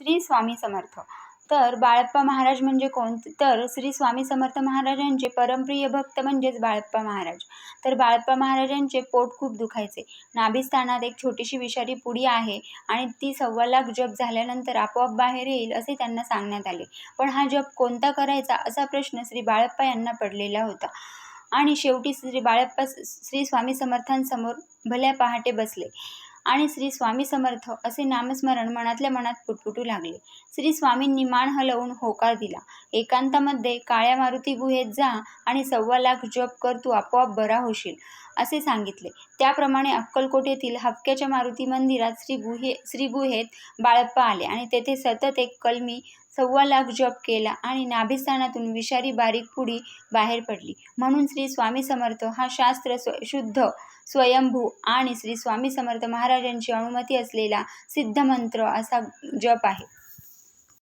श्री स्वामी समर्थ. तर बाळप्पा महाराज म्हणजे कोण? तर श्री स्वामी समर्थ महाराजांचे परमप्रिय भक्त म्हणजेच बाळप्पा महाराज. तर बाळप्पा महाराजांचे पोट खूप दुखायचे. नाभिस्थानात एक छोटीशी विषारी पुडी आहे आणि ती 1.25 लाख जप झाल्यानंतर आपोआप बाहेर येईल असे त्यांना सांगण्यात आले. पण हा जप कोणता करायचा असा प्रश्न श्री बाळप्पा यांना पडलेला होता. आणि शेवटी श्री बाळप्पा श्री स्वामी समर्थांसमोर भल्या पहाटे बसले आणि श्री स्वामी समर्थ असे नामस्मरण मनातल्या मनात पुटपुटू लागले. श्री स्वामींनी मान हलवून होकार दिला. एकांतामध्ये काळ्या मारुती गुहेत जा आणि 1.25 लाख जप कर, तू आपोआप बरा होशील असे सांगितले. त्याप्रमाणे अक्कलकोट येथील हबक्याच्या मारुती मंदिरात श्री गुहेत बाळप्पा आले आणि तेथे सतत एक कलमी 1.25 लाख जप केला आणि नाभिस्थानातून विषारी बारीक पुडी बाहेर पडली. म्हणून श्री स्वामी समर्थ हा शास्त्र शुद्ध, स्वयंभू आणि श्री स्वामी समर्थ महाराजांची अनुमती असलेला सिद्ध मंत्र असा जप आहे.